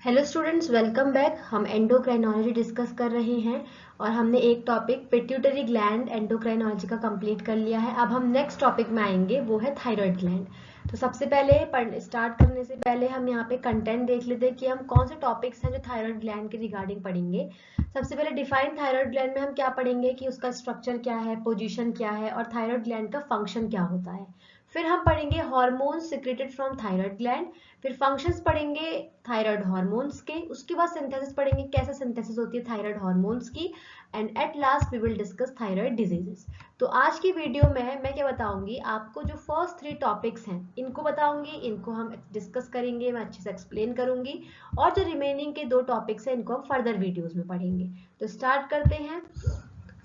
Hello students, welcome back. हम endocrinology discuss कर रहे हैं और हमने एक टॉपिक पिट्यूटरी ग्लैंड एंडोक्राइनोलॉजी का कंप्लीट कर लिया है। अब हम नेक्स्ट टॉपिक में आएंगे, वो है थायराइड ग्लैंड। तो सबसे पहले स्टार्ट करने से पहले हम यहाँ पे कंटेंट देख लेते हैं कि हम कौन से टॉपिक्स हैं जो थायराइड ग्लैंड के रिगार्डिंग पढ़ेंगे। सबसे पहले डिफाइन थायराइड ग्लैंड में हम क्या पढ़ेंगे कि उसका स्ट्रक्चर क्या है, पोजिशन क्या है और थायराइड ग्लैंड का फंक्शन क्या होता है। फिर हम पढ़ेंगे hormones secreted from thyroid gland. फिर फंक्शंस पढ़ेंगे थायराइड हार्मोन्स के। उसके बाद सिंथेसिस पढ़ेंगे, कैसे सिंथेसिस होती है थायराइड हार्मोन्स की। And at last we will discuss thyroid diseases. तो आज की वीडियो में मैं क्या बताऊंगी आपको, जो फर्स्ट 3 टॉपिक्स हैं इनको बताऊंगी, इनको हम डिस्कस करेंगे, मैं अच्छे से एक्सप्लेन करूंगी। और जो रिमेनिंग के 2 टॉपिक्स हैं इनको हम फर्दर वीडियोज में पढ़ेंगे। तो स्टार्ट करते हैं।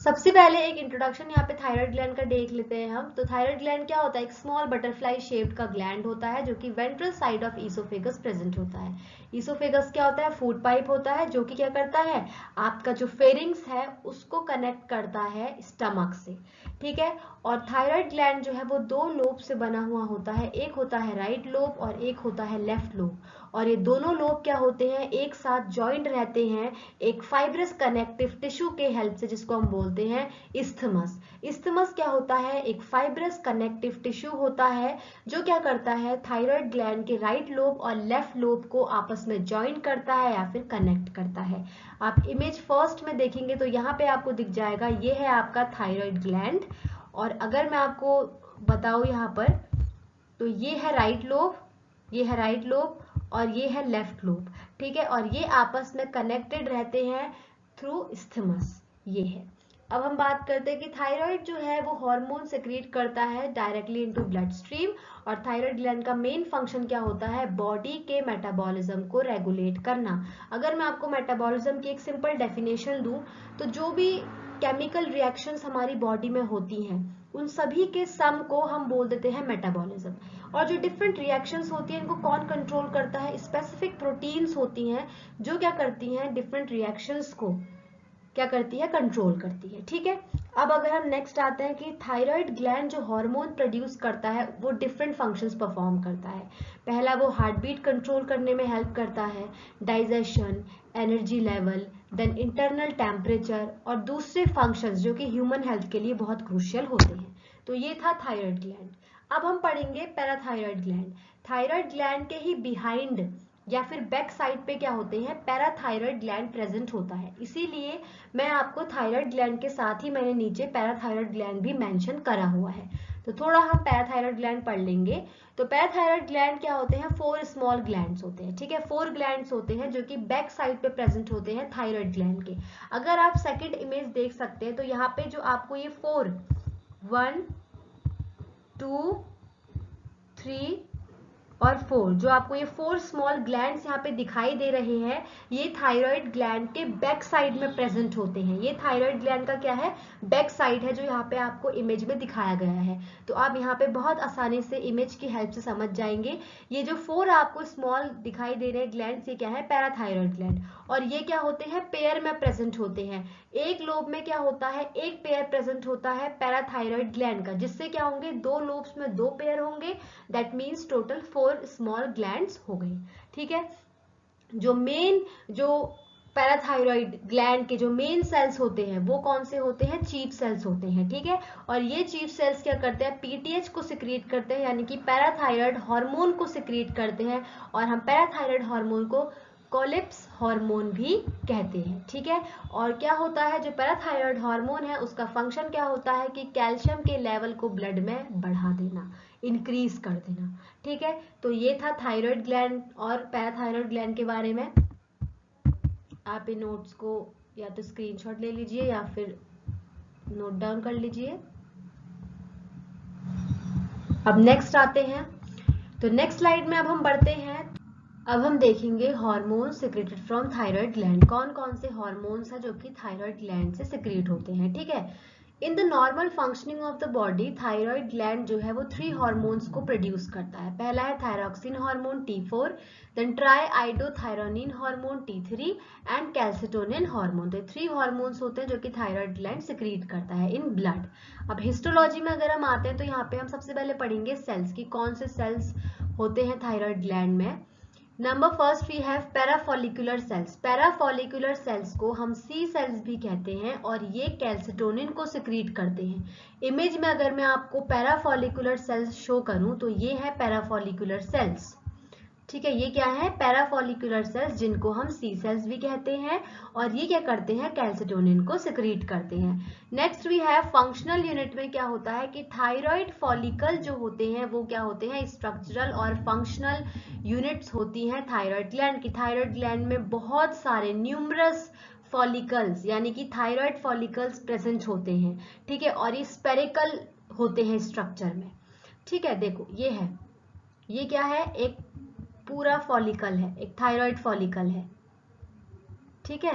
सबसे पहले एक इंट्रोडक्शन यहाँ पे थायराइड ग्लैंड का देख लेते हैं हम। तो थायराइड ग्लैंड क्या होता है? एक स्मॉल बटरफ्लाई शेप्ड का ग्लैंड होता है जो कि ventral side of oesophagus present होता है। ईसोफेगस क्या होता है? फूड पाइप होता है जो कि क्या करता है, आपका जो फेरिंग्स है उसको कनेक्ट करता है स्टमक से। ठीक है। और थायराइड ग्लैंड जो है वो 2 लोब से बना हुआ होता है, एक होता है राइट लोब और एक होता है लेफ्ट लोब। और ये दोनों लोब क्या होते हैं, एक साथ ज्वाइंट रहते हैं एक फाइब्रस कनेक्टिव टिश्यू के हेल्प से, जिसको हम बोलते हैं इस्थमस। इस्थमस क्या होता है? एक फाइब्रस कनेक्टिव टिश्यू होता है जो क्या करता है, थायराइड ग्लैंड के राइट लोब और लेफ्ट लोब को आपस में ज्वाइन करता है या फिर कनेक्ट करता है। आप इमेज फर्स्ट में देखेंगे तो यहाँ पे आपको दिख जाएगा, ये है आपका थायराइड ग्लैंड। और अगर मैं आपको बताऊं यहाँ पर, तो ये है राइट लोब, ये है राइट लोब और ये है लेफ्ट लोब। ठीक है। और ये आपस में कनेक्टेड रहते हैं थ्रू इस्थमस। ये है। अब हम बात करते हैं कि थायराइड जो है वो हार्मोन सेक्रेट करता है डायरेक्टली इनटू ब्लड स्ट्रीम। और थायराइड ग्लैंड का मेन फंक्शन क्या होता है? बॉडी के मेटाबॉलिज्म को रेगुलेट करना। अगर मैं आपको मेटाबॉलिज्म की एक सिंपल डेफिनेशन दूं, तो जो भी केमिकल रिएक्शंस हमारी बॉडी में होती हैं उन सभी के सम को हम बोल देते हैं मेटाबॉलिज्म। और जो डिफरेंट रिएक्शंस होती हैं इनको कौन कंट्रोल करता है? स्पेसिफिक प्रोटीन्स होती हैं जो क्या करती हैं, डिफरेंट रिएक्शंस को क्या करती है, कंट्रोल करती है। ठीक है। अब अगर हम नेक्स्ट आते हैं कि थायराइड ग्लैंड जो हार्मोन प्रोड्यूस करता है वो डिफरेंट फंक्शंस परफॉर्म करता है। पहला, वो हार्ट बीट कंट्रोल करने में हेल्प करता है, digestion, energy level, then internal temperature और दूसरे फंक्शंस जो कि ह्यूमन हेल्थ के लिए बहुत क्रूशियल होते हैं। तो ये था थायराइड ग्लैंड। अब हम पढ़ेंगे पैराथायराइड ग्लैंड। थायराइड ग्लैंड के ही बिहाइंड या फिर बैक साइड पे क्या होते हैं, पैराथायराइड ग्लैंड प्रेजेंट होता है। इसीलिए मैं आपको थायराइड ग्लैंड के साथ ही मैंने नीचे पैराथायराइड ग्लैंड भी मेंशन करा हुआ है। तो थोड़ा हम पैराथायराइड ग्लैंड पढ़ लेंगे। तो पैराथायराइड ग्लैंड क्या होते हैं? 4 स्मॉल ग्लैंड्स होते हैं। ठीक है। 4 ग्लैंड्स होते हैं जो कि बैक साइड पे प्रेजेंट होते हैं थायराइड ग्लैंड के। अगर आप सेकंड इमेज देख सकते हैं तो यहाँ पे जो आपको ये 4, 1 2 3 और 4, जो आपको ये 4 स्मॉल ग्लैंड्स यहाँ पे दिखाई दे रहे हैं, ये थायराइड ग्लैंड के बैक साइड में प्रेजेंट होते हैं। ये थायराइड ग्लैंड का क्या है? बैक साइड है, जो यहाँ पे आपको इमेज में दिखाया गया है। तो आप यहाँ पे बहुत आसानी से इमेज की हेल्प से समझ जाएंगे। ये जो 4 आपको स्मॉल दिखाई दे रहे हैं ग्लैंड्स, ये क्या है? Parathyroid gland. और ये क्या होते हैं? पेयर में प्रेजेंट होते हैं। एक लोब में क्या होता है? एक पेयर प्रेजेंट होता है पैराथायराइड ग्लैंड का, जिससे क्या होंगे, 2 लोब्स में 2 पेयर होंगे। That means total 4 small glands हो गए। ठीक है। जो पैराथायराइड ग्लैंड के जो मेन सेल्स होते हैं वो कौन से होते हैं? चीफ सेल्स होते हैं। ठीक है। और ये चीफ सेल्स क्या करते हैं? पीटीएच को सिक्रीट करते हैं, यानी कि पैराथायराइड हार्मोन को सिक्रीट करते हैं। और हम पैराथायराइड हार्मोन को कोलिप्स हार्मोन भी कहते हैं। ठीक है। और क्या होता है, जो पैराथायराइड हार्मोन है उसका फंक्शन क्या होता है कि कैल्शियम के लेवल को ब्लड में बढ़ा देना, इंक्रीज कर देना। ठीक है। तो ये था थायराइड ग्लैंड और पैराथायराइड ग्लैंड के बारे में। आप इन नोट्स को या तो स्क्रीनशॉट ले लीजिए या फिर नोट डाउन कर लीजिए। अब नेक्स्ट आते हैं। तो नेक्स्ट स्लाइड में अब हम बढ़ते हैं। अब हम देखेंगे hormone secreted from thyroid gland. कौन कौन से हार्मोन्स हैं जो कि थायराइड ग्लैंड से सिक्रेट होते हैं। ठीक है। In the normal functioning of the body, thyroid gland जो है वो 3 हार्मोन्स को प्रोड्यूस करता है। पहला है thyroxine hormone T4, then triiodothyronine hormone T3 and calcitonin hormone. तो 3 हार्मोन्स होते हैं जो कि थायराइड ग्लैंड सिक्रीट करता है इन ब्लड। अब हिस्टोलॉजी में अगर हम आते हैं तो यहाँ पे हम सबसे पहले पढ़ेंगे सेल्स की, कौन से सेल्स होते हैं थायराइड ग्लैंड में। Number first we have parafollicular cells. Parafollicular cells को हम सी सेल्स भी कहते हैं और ये कैल्सिटोनिन को सिक्रीट करते हैं। इमेज में अगर मैं आपको पैराफॉलिकुलर सेल्स शो करूं तो ये है पैराफॉलिकुलर सेल्स। ठीक है, ये क्या है? पैराफॉलिकुलर सेल्स, जिनको हम सी सेल्स भी कहते हैं, और ये क्या करते हैं? कैल्सिटोनिन को सिक्रीट करते हैं। Next we have functional unit में क्या होता है कि थायराइड फॉलिकल जो होते हैं वो क्या होते हैं? स्ट्रक्चरल और फंक्शनल यूनिट्स होती हैं थायराइड ग्लैंड की। थायराइड ग्लैंड में बहुत सारे न्यूमरस फॉलिकल्स यानी कि थायराइड फॉलिकल्स प्रेजेंट होते हैं। ठीक है, और ये स्पेरिकल होते हैं स्ट्रक्चर में। ठीक है, देखो ये है, ये क्या है? एक पूरा फॉलिकल है, एक थायराइड फॉलिकल है। ठीक है,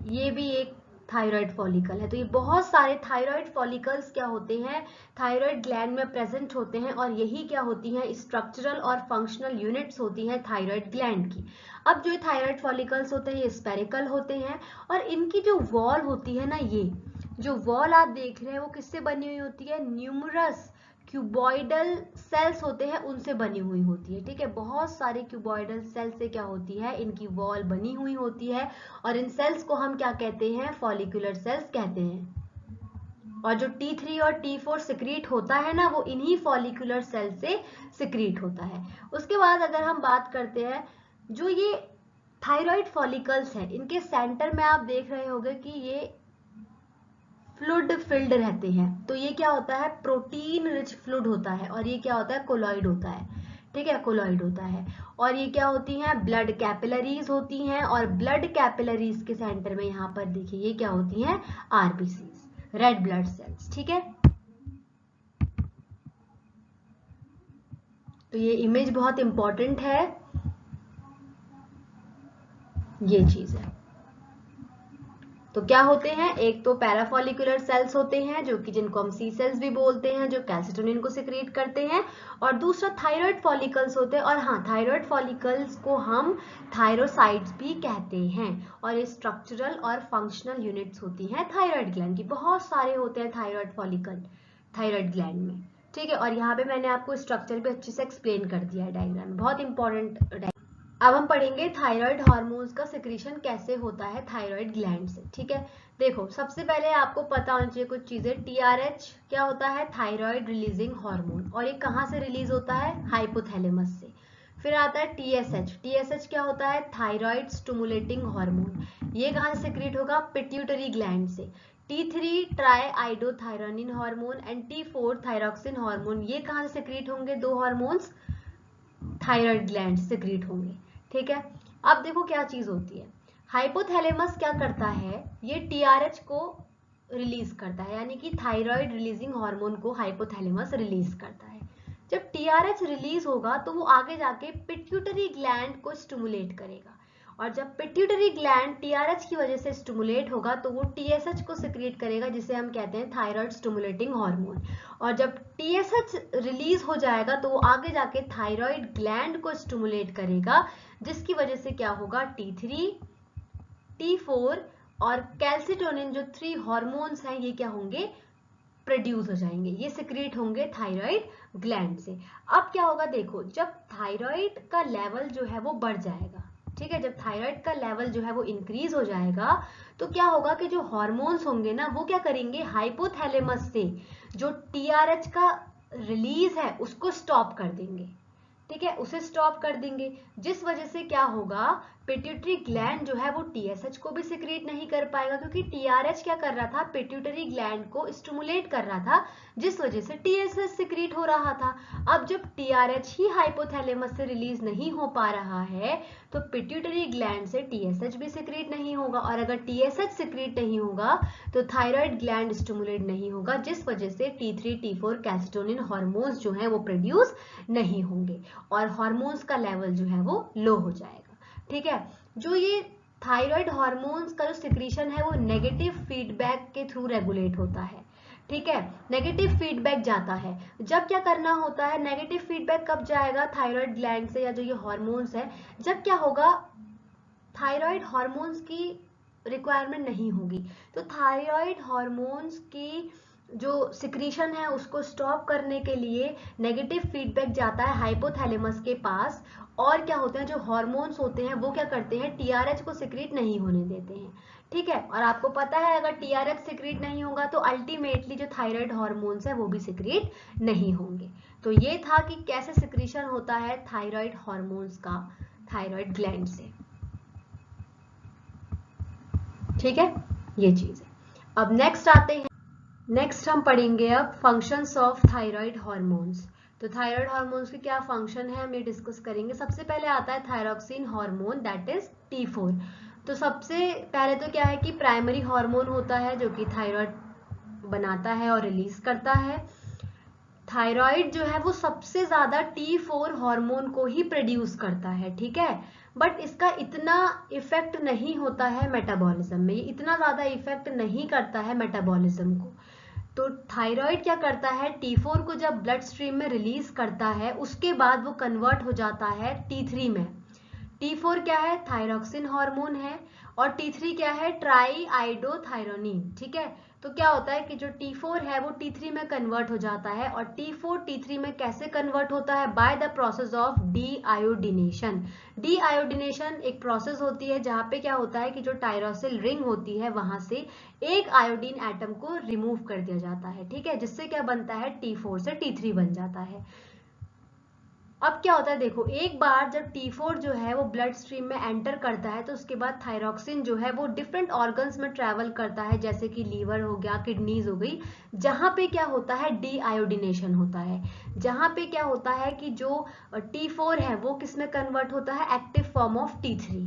ये भी एक थायराइड फॉलिकल है। तो ये बहुत सारे थायराइड फॉलिकल्स क्या होते हैं? थायराइड ग्लैंड में प्रेजेंट होते हैं, और यही क्या होती हैं? स्ट्रक्चरल और फंक्शनल यूनिट्स होती हैं थायराइड ग्लैंड की। अब जो थायराइड फॉलिकल्स होते हैं ये स्पेरिकल होते हैं, और इनकी जो वॉल होती है ना, ये जो वॉल आप देख रहे हैं वो किससे बनी हुई होती है? न्यूमरस क्यूबॉइडल सेल्स होते हैं, उनसे बनी हुई होती है। ठीक है, बहुत सारे क्यूबॉइडल सेल से क्या होती है? इनकी वॉल बनी हुई होती है, और इन सेल्स को हम क्या कहते हैं? फॉलिकुलर सेल्स कहते हैं। और जो T3 और T4 सिक्रीट होता है ना, वो इन्हीं फॉलिकुलर सेल से सिक्रीट होता है। उसके बाद अगर हम बात करते हैं, जो ये थायराइड फॉलिकल्स है, इनके सेंटर में आप देख रहे होंगे कि ये फ्लूइड फिल्ड रहते हैं। तो ये क्या होता है? प्रोटीन रिच फ्लूइड होता है, और ये क्या होता है? कोलॉइड होता है। ठीक है, कोलॉइड होता है। और ये क्या होती हैं? ब्लड कैपिलरीज होती हैं, और ब्लड कैपिलरीज के सेंटर में यहाँ पर देखिए ये क्या होती हैं? RBCs, red blood cells. ठीक है, तो ये इमेज बहुत इंपॉर्टेंट है, ये चीज है। तो क्या होते हैं? एक तो पैराफॉलिकुलर सेल्स होते हैं जो कि जिनको हम सी सेल्स भी बोलते हैं, जो कैल्सिटोनिन को सिक्रीट करते हैं, और दूसरा थायराइड फॉलिकल्स होते हैं। और हाँ, थायराइड फॉलिकल्स को हम थायरोसाइट्स भी कहते हैं, और ये स्ट्रक्चरल और फंक्शनल यूनिट्स होती हैं थायराइड ग्लैंड की। बहुत सारे होते हैं थायराइड फॉलिकल थायराइड ग्लैंड में। ठीक है, और यहाँ पे मैंने आपको स्ट्रक्चर भी अच्छे से एक्सप्लेन कर दिया है डायग्राम में, बहुत इंपॉर्टेंट। अब हम पढ़ेंगे थायराइड हार्मोन्स का सिक्रीशन कैसे होता है थायराइड ग्लैंड से। ठीक है, देखो सबसे पहले आपको पता होना चाहिए कुछ चीजें। टीआरएच क्या होता है? थायराइड रिलीजिंग हार्मोन, और ये कहाँ से रिलीज होता है? हाइपोथैलेमस से। फिर आता है टीएसएच। टीएसएच क्या होता है? Thyroid stimulating hormone. ये कहाँ से सिक्रीट होगा? पिट्यूटरी ग्लैंड से। T3 try iodothyronine hormone and T4 thyroxine hormone, ये कहाँ से सिक्रीट होंगे? दो हार्मोन्स थायराइड ग्लैंड से सिक्रीट होंगे। ठीक है, अब देखो क्या चीज होती है। हाइपोथैलेमस क्या करता है? ये टीआरएच को रिलीज करता है, यानी कि थायराइड रिलीजिंग हार्मोन को हाइपोथैलेमस रिलीज करता है। जब टीआरएच रिलीज होगा तो वो आगे जाके पिट्यूटरी ग्लैंड को स्टिमुलेट करेगा, और जब पिट्यूटरी ग्लैंड टीआरएच की वजह से स्टिमुलेट होगा तो वो टीएसएच को सिक्रिएट करेगा, जिसे हम कहते हैं थायराइड स्टिमुलेटिंग हार्मोन। और जब टीएसएच रिलीज हो जाएगा तो वो आगे जाके थायराइड ग्लैंड को स्टिमुलेट करेगा, जिसकी वजह से क्या होगा? T3 T4 और कैल्सिटोनिन जो 3 हार्मोन्स हैं ये क्या होंगे? प्रोड्यूस हो जाएंगे, ये सिक्रिएट होंगे थायराइड ग्लैंड से। अब क्या होगा? देखो जब थायराइड का लेवल जो है वो बढ़ जाएगा, ठीक है, जब थायराइड का लेवल जो है वो इंक्रीज हो जाएगा तो क्या होगा कि जो हार्मोन्स होंगे ना वो क्या करेंगे? हाइपोथैलेमस से जो टीआरएच का रिलीज है उसको स्टॉप कर देंगे। ठीक है, उसे स्टॉप कर देंगे, जिस वजह से क्या होगा? पिट्यूटरी ग्लैंड जो है वो टीएसएच को भी सिक्रिएट नहीं कर पाएगा, क्योंकि टीआरएच क्या कर रहा था? पिट्यूटरी ग्लैंड को स्टिमुलेट कर रहा था, जिस वजह से टीएसएच सिक्रिएट हो रहा था। अब जब टीआरएच ही हाइपोथैलेमस से रिलीज नहीं हो पा रहा है तो पिट्यूटरी ग्लैंड से टीएसएच भी सिक्रिएट नहीं होगा, और अगर टीएसएच सिक्रिएट नहीं होगा तो थायराइड ग्लैंड स्टिमुलेट नहीं होगा, जिस वजह से T3 T4 कैल्सिटोनिन हार्मोन्स जो है वो प्रोड्यूस नहीं होंगे, और हार्मोन्स का लेवल जो है वो लो हो जाएगा। ठीक है, जो ये थायराइड हार्मोन्स का जो सिक्रीशन है वो नेगेटिव फीडबैक के थ्रू रेगुलेट होता है। ठीक है, नेगेटिव फीडबैक जाता है। जब क्या करना होता है? नेगेटिव फीडबैक कब जाएगा थायराइड ग्लैंड से, या जो ये हार्मोन्स है, जब क्या होगा? थायराइड हार्मोन्स की रिक्वायरमेंट नहीं होगी, तो थायराइड हार्मोन्स की जो सिक्रीशन है उसको स्टॉप करने के लिए नेगेटिव फीडबैक जाता है हाइपोथैलेमस के पास, और क्या होते हैं जो हार्मोन्स होते हैं वो क्या करते हैं, टीआरएच को सिक्रीट नहीं होने देते हैं। ठीक है, और आपको पता है अगर टीआरएच सिक्रीट नहीं होगा तो अल्टीमेटली जो थायराइड हार्मोन्स है वो भी सिक्रीट नहीं होंगे। तो ये था कि कैसे सिक्रीशन होता है थायराइड हार्मोन्स का थायराइड ग्लैंड से। ठीक है, ये चीज है। अब नेक्स्ट आते हैं, नेक्स्ट हम पढ़ेंगे अब फंक्शंस ऑफ थायराइड हार्मोन्स। तो थायराइड हार्मोन्स के क्या फंक्शन है हम ये डिस्कस करेंगे। सबसे पहले आता है thyroxine hormone that is T4। तो सबसे पहले तो क्या है कि प्राइमरी हार्मोन होता है जो कि थायराइड बनाता है और रिलीज करता है। थायराइड जो है वो सबसे ज्यादा T4 हार्मोन को ही प्रोड्यूस करता है। ठीक है, बट इसका इतना इफेक्ट नहीं होता है मेटाबॉलिज्म में, ये इतना ज्यादा इफेक्ट नहीं करता है मेटाबॉलिज्म को। तो थायराइड क्या करता है, T4 को जब ब्लड स्ट्रीम में रिलीज करता है उसके बाद वो कन्वर्ट हो जाता है T3 में। T4 क्या है, थायरॉक्सिन हार्मोन है, और T3 क्या है, ट्राई आइडोथायरोनिन। ठीक है, तो क्या होता है कि जो T4 है वो T3 में कन्वर्ट हो जाता है, और T4 T3 में कैसे कन्वर्ट होता है, by the process of D iodination. D iodination एक प्रोसेस होती है जहां पे क्या होता है कि जो टायरोसिल रिंग होती है वहां से एक आयोडीन एटम को रिमूव कर दिया जाता है। ठीक है, जिससे क्या बनता है, T4 से T3 बन जाता है। अब क्या होता है देखो, एक बार जब T4 जो है वो ब्लड स्ट्रीम में एंटर करता है तो उसके बाद थायरॉक्सिन जो है वो डिफरेंट ऑर्गन्स में ट्रैवल करता है, जैसे कि लीवर हो गया, किडनीज हो गई, जहां पे क्या होता है, डी आयोडिनेशन होता है। जहां पे क्या होता है कि जो T4 है वो किस में कन्वर्ट होता है, एक्टिव फॉर्म ऑफ T3।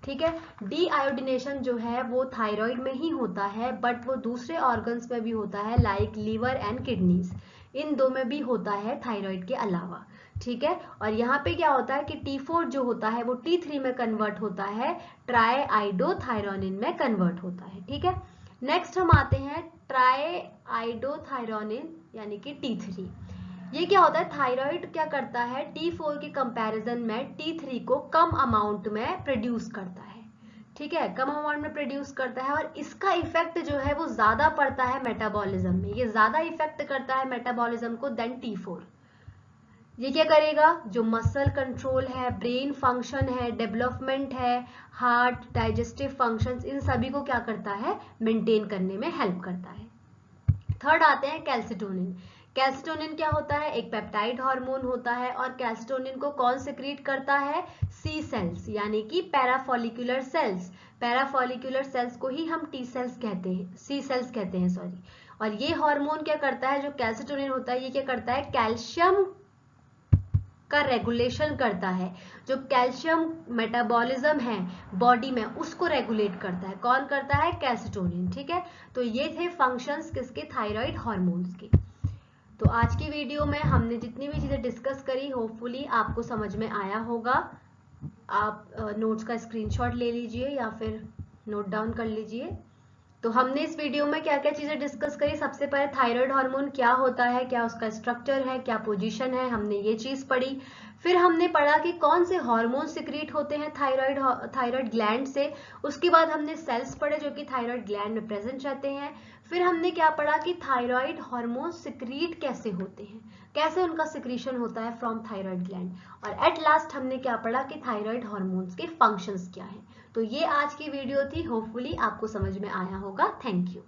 ठीक है, डी आयोडिनेशन जो है वो थायराइड में ही होता है, बट वो दूसरे ऑर्गन्स में भी होता है लाइक लीवर एंड किडनीज, इन दो में भी होता है थायराइड के अलावा। ठीक है, और यहाँ पे क्या होता है कि T4 जो होता है वो T3 में कन्वर्ट होता है, ट्राई आइडोथायरोनिन में कन्वर्ट होता है। ठीक है, नेक्स्ट हम आते हैं ट्राई आइडोथायरोनिन यानी कि T3। ये क्या होता है, थायराइड क्या करता है, T4 के कंपैरिजन में T3 को कम अमाउंट में प्रोड्यूस करता है। ठीक है, कम अमाउंट में प्रोड्यूस करता है, और इसका इफेक्ट जो है वो ज्यादा पड़ता है मेटाबॉलिज्म में, ये ज्यादा इफेक्ट करता है मेटाबॉलिज्म को देन T4। ये क्या करेगा, जो मसल कंट्रोल है, ब्रेन फंक्शन है, डेवलपमेंट है, हार्ट, डाइजेस्टिव फंक्शंस, इन सभी को क्या करता है, मेंटेन करने में हेल्प करता है। थर्ड आते हैं कैल्सिटोनिन। कैल्सिटोनिन क्या होता है, एक पेप्टाइड हार्मोन होता है, और कैल्सिटोनिन को कौन सिक्रीट करता है, सी सेल्स यानी कि पैराफॉलिकुलर सेल्स। पैराफॉलिकुलर सेल्स को ही हम टी सेल्स कहते हैं, सी सेल्स कहते हैं सॉरी। और ये हार्मोन क्या करता है, जो कैल्सिटोनिन होता है ये क्या करता है, कैल्शियम का रेगुलेशन करता है। जो कैल्शियम मेटाबॉलिज्म है बॉडी में उसको रेगुलेट करता है, कौन करता है, कैल्सिटोनिन। ठीक है, तो ये थे फंक्शंस किसके, थायराइड हार्मोन्स के। तो आज की वीडियो में हमने जितनी भी चीजें डिस्कस करी होपफुली आपको समझ में आया होगा। आप नोट्स का स्क्रीनशॉट ले लीजिए या फिर नोट डाउन कर लीजिए। तो हमने इस वीडियो में क्या क्या चीजें डिस्कस करी, सबसे पहले थायराइड हार्मोन क्या होता है, क्या उसका स्ट्रक्चर है, क्या पोजीशन है, हमने ये चीज पढ़ी। फिर हमने पढ़ा कि कौन से हार्मोन सिक्रीट होते हैं थायराइड ग्लैंड से। उसके बाद हमने सेल्स पढ़े जो कि थायराइड ग्लैंड में प्रेजेंट रहते हैं। फिर हमने क्या पढ़ा कि थायराइड हार्मोन सिक्रीट कैसे होते हैं, कैसे उनका सिक्रीशन होता है फ्रॉम थायराइड ग्लैंड। और एट लास्ट हमने क्या पढ़ा कि थायराइड हार्मोन्स के फंक्शंस क्या हैं। तो ये आज की वीडियो थी, होपफुली आपको समझ में आया होगा। Thank you.